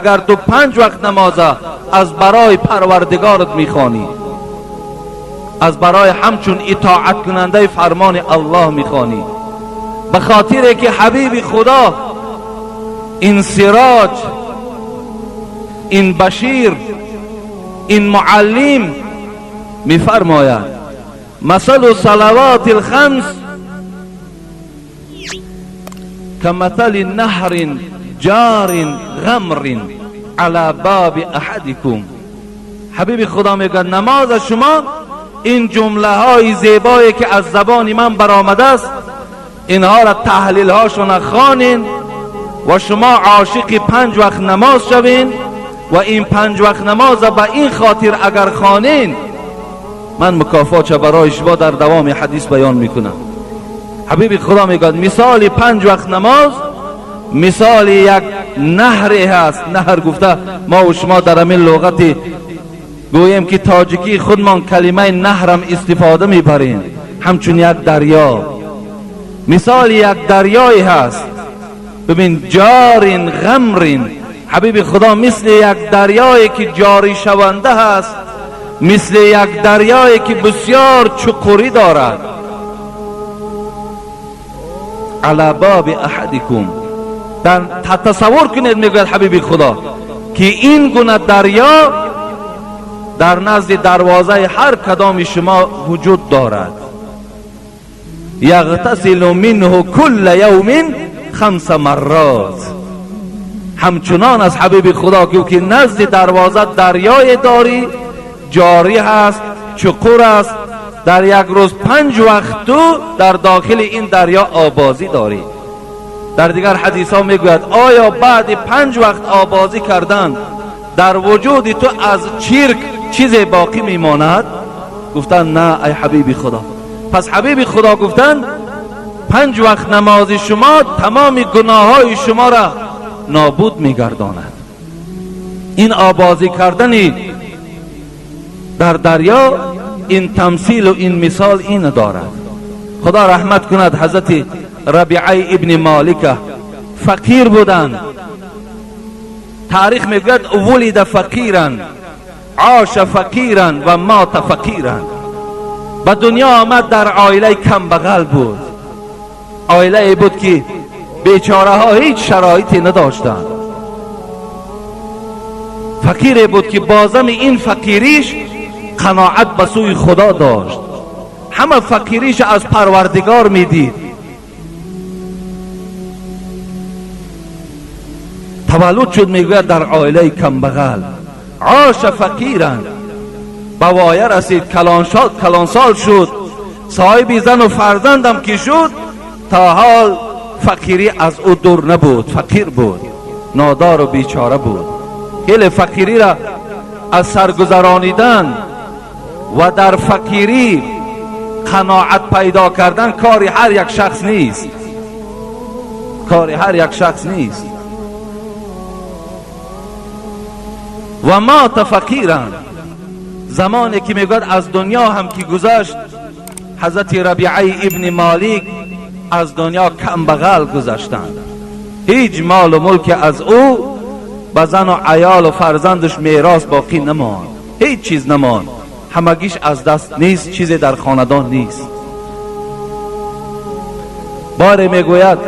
اگر تو 5 وقت نماز از برای پروردگارت میخوانی، از برای همچون اطاعت کننده فرمان الله میخوانی، به خاطر که حبیب خدا این سراج، این بشیر، این معلم میفرماید مثل صلوات الخمس كمثل نهر جار غمر على باب احدكم. حبیب خدا میگه نماز شما این جمله های زیبایی که از زبان من برآمده است، اینها را تحلیل هاشون خوانین و شما عاشق 5 وقت نماز شوین و این 5 وقت نماز به این خاطر اگر خوانین من مکافات برای شما در دوام حدیث بیان میکنم. حبیب خدا میگه مثال 5 وقت نماز مثال یک نهری هست. نهر گفته ما و شما در همین لغت گویم که تاجیکی خودمان کلمه نهرم استفاده میبریم، همچون یک دریا. مثال یک دریای هست. ببین جارین غمرین، حبیب خدا مثل یک دریایی که جاری شونده هست، مثل یک دریایی که بسیار چقوری دارد. علی باب احدکم، در تصور کنید میگوید حبیب خدا که این گونه دریا در نزد دروازه هر کدام شما وجود دارد. یغتسل منه کل یوم 5 مرات. همچنان از حبیب خدا که نزد دروازه دریای داری، جاری هست، چقور است، در یک روز 5 وقت تو در داخل این دریا آبازی داری. در دیگر حدیث ها میگوید آیا بعد 5 وقت آبازی کردن در وجود تو از چرک چیزی باقی میماند؟ گفتن نه ای حبیب خدا. پس حبیب خدا گفتن 5 وقت نماز شما تمام گناه های شما را نابود میگرداند. این آبازی کردنی در دریا این تمثیل و این مثال این دارد. خدا رحمت کند حضرت ربیعه ابن مالک فقیر بودند. تاریخ میگوید ولد فقیرا عاش فقیرا و مات فقیرا. به دنیا آمد در عائله کم بغل بود. عائله بود که بیچاره ها هیچ شرایطی نداشتند. فقیر بود که بازم این فقیریش قناعت به سوی خدا داشت. همه فقیریش از پروردگار میدید. تولد شد میگوید در عائله کم بغل، عاش فقیرا، به وایه رسید، کلانسال شد، صاحب زن و فرزندم که شد، تا حال فقیری از او دور نبود. فقیر بود، نادار و بیچاره بود. خیلی فقیری را از سرگذرانیدن و در فقیری قناعت پیدا کردن کاری هر یک شخص نیست. کاری هر یک شخص نیست. و مات فقیرا، زمانی که میگوید از دنیا هم که گذشت، حضرت ربیعه ابن مالک از دنیا کم بغل گذشتند. هیچ مال و ملک از او به زن و عیال و فرزندش میراث باقی نماند. هیچ چیز نماند. همگیش از دست نیست، چیزی در خاندان نیست. باره میگوید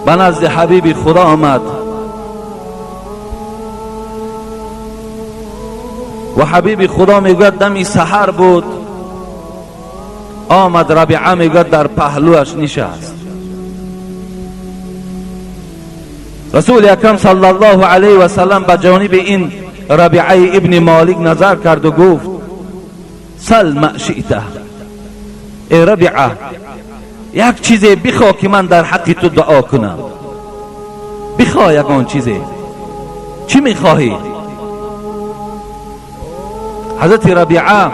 به نزد حبیب خدا آمد و حبیب خدا میگوید دمی سحر بود، آمد ربیعه میگوید در پهلوش نشست. رسول اکرم صلی الله علیه و سلم به جانب این ربیعه ابن مالک نظر کرد و گفت سل ما شئت. ای ربیعه یک چیزی بخوا که من در حق تو دعا کنم. بخوا یکان چیزی. چی میخواهی؟ حضرت ربیعه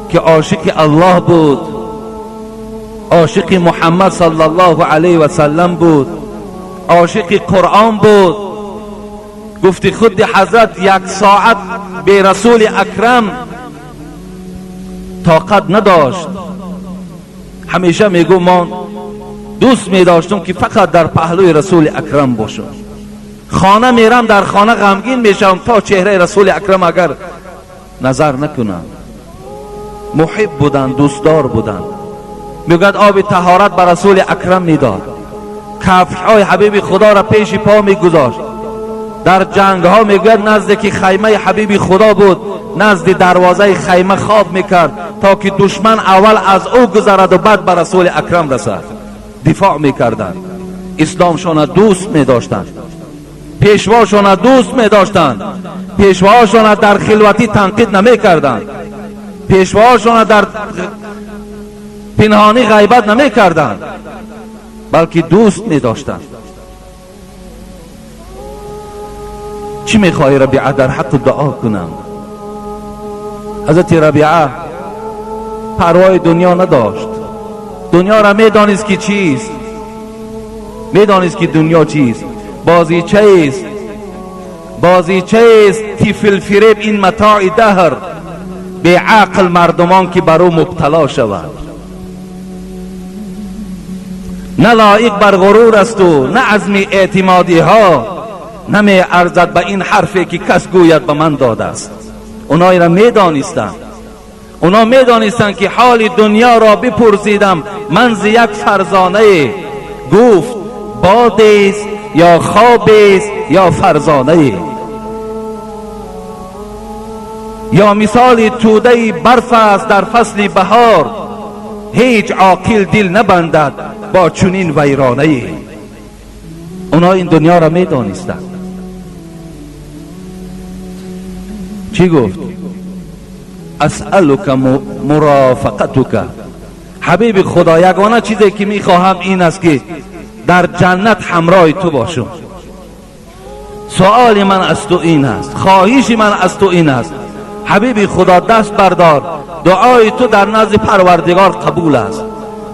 که عاشق الله بود، عاشق محمد صلی الله علیه و سلم بود، عاشق قرآن بود، گفتی خود حضرت 1 ساعت به رسول اکرم طاقت نداشت. همیشه میگو دوست می داشتم که فقط در پهلوی رسول اکرم باشم. خانه میرم، در خانه غمگین میشم تا چهره رسول اکرم اگر نظر نکنم. محب بودند، دوستدار بودند. میگوید آب طهارت بر رسول اکرم میداد، کفش‌های حبیب خدا را پیش پا میگذاشت. در جنگ ها میگوید نزدیک خیمه حبیب خدا بود، نزد دروازه خیمه خواب میکرد تا که دشمن اول از او گذرد و بعد بر رسول اکرم رسد. دفاع میکردند، اسلامشان دوست میداشتند، پیشواشان دوست میداشتند، پیشواشان در خلوتی تنقید نمیکردند، پیشواشان در پنهانی غیبت نمیکردند، بلکه دوست میداشتند. چی میخواهی ربیعه در حق دعا کنم؟ حضرت ربیعه پروای دنیا نداشت. دنیا را میدانست که چیست، میدانست که دنیا چیست. بازیچه است، بازیچه است طفل فریب این متاع دهر، به عقل مردمان که بر او مبتلا شود. نه لایق بر غرور است و نه عزم اعتمادی ها، نمی ارزد به این حرفی که کس گوید به من داده است. اونایی را میدانستند، اونا میدانستند که حال دنیا را بپرسیدم من ز یک فرزانه، گفت باد است یا خواب است یا فرزانه، یا مثال توده برف است در فصل بهار، هیچ عاقل دل نبندد با چنین ویرانه. اونا این دنیا را میدانستند. چی گفت؟ اسألک مرافقتک، حبیب خدا یگانه چیزی که میخواهم این است که در جنت همراه تو باشم. سؤال من از تو این است، خواهش من از تو این است، حبیب خدا دست بردار، دعای تو در نزد پروردگار قبول است.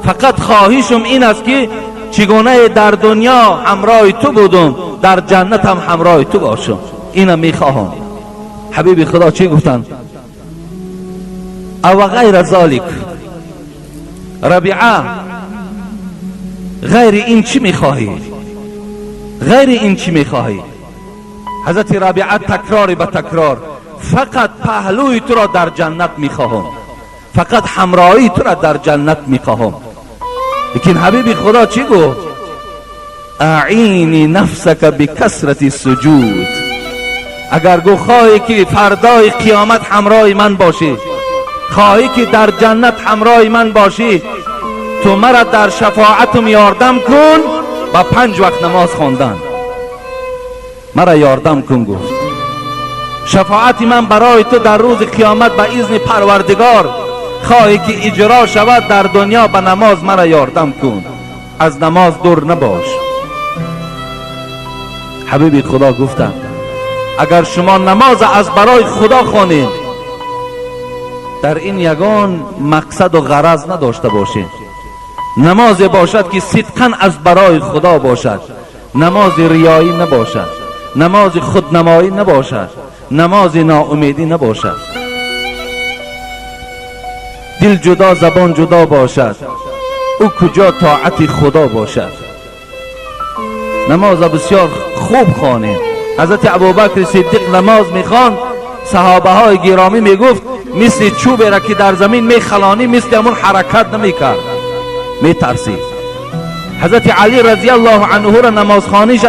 فقط خواهشم این است که چگونه در دنیا همراه تو بودم در جنت هم همراه تو باشم. اینم میخواهم. حبیب خدا چی گفتن؟ او غیر ذالک، ربیعه غیر این چی میخواهی؟ غیر این چی میخواهی؟ حضرت ربیعه تکرار به تکرار، فقط پهلوی تو را در جنت میخواهم، فقط همراهی تو را در جنت میخواهم. لیکن حبیب خدا چی گفت؟ اعینی نفسک بکثرت السجود. اگر گو خواهی که فردای قیامت همراه من باشی، خواهی که در جنت همراه من باشی، تو مرا در شفاعتم یاردم کن با 5 وقت نماز خواندن. مرا یاردم کن. گفت شفاعت من برای تو در روز قیامت به اذن پروردگار، خواهی که اجرا شود در دنیا به نماز مرا یاردم کن، از نماز دور نباش. حبیب خدا گفتن اگر شما نماز از برای خدا خوانید، در این یگان مقصد و غرض نداشته باشید. نماز باشد که صدقاً از برای خدا باشد، نماز ریایی نباشد، نماز خودنمایی نباشد، نماز ناامیدی نباشد. دل جدا زبان جدا باشد، او کجا طاعت خدا باشد. نماز بسیار خوب خوانید. حضرت ابوبکر صدیق نماز میخوان، صحابه های گرامی میگفت مثل چوبی را که در زمین میخلانی مثل همون حرکت نمیکرد، میترسید. حضرت علی رضی الله عنه را نمازخوانیش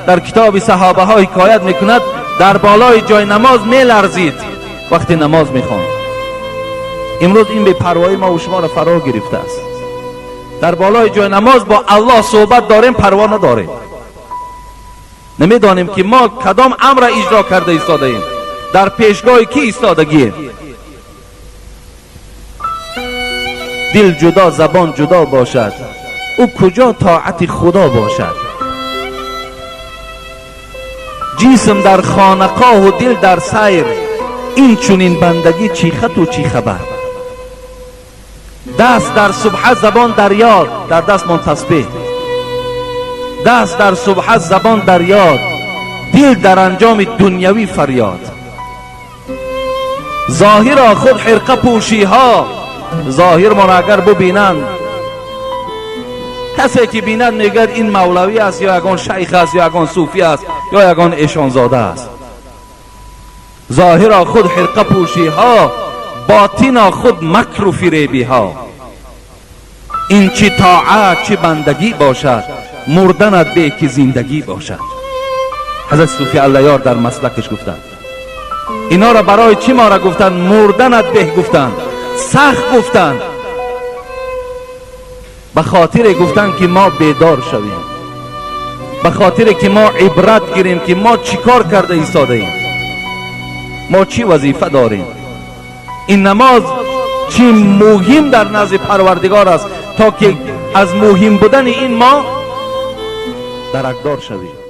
در کتاب صحابه ها حکایت میکند، در بالای جای نماز میلرزید وقتی نماز میخواند. امروز این بی‌پروایی ما و شما را فرا گرفته است. در بالای جای نماز با الله صحبت داریم، پروا نداریم، نمیدانیم که ما کدام امر را اجرا کرده ایستاده ایم، در پیشگاه کی ایستادگیم. دل جدا زبان جدا باشد، او کجا طاعت خدا باشد. جسم در خانقاه و دل در سیر، این چونین بندگی چی خط و چی خبر. دست در صبح زبان در یاد، در دست من تسبیح، دست در صبح زبان در یاد، دل در انجام دنیوی فریاد. ظاهر خود حرقه پوشی ها، ظاهر من اگر ببینند کسی که بیند میگد این مولوی است یا یگان شیخ است یا یگان صوفی است یا یگان ایشانزاده است. ظاهر خود حرقه پوشی ها، باطن خود مکر و فریبی ها. این چی طاعت چی بندگی باشد، مردنت به که زندگی باشد. حضرت صوفی الله یار در مسلکش گفتند اینا را برای چی ما را گفتند؟ مردنت به گفتند، سخت گفتند، به خاطر گفتند که ما بیدار شویم، به خاطر که ما عبرت گیریم که ما چی کار کرده ایستاده ایم، ما چی وظیفه داریم. این نماز چی مهم در نزد پروردگار است تا که از مهم بودن این ما درکدار شویم.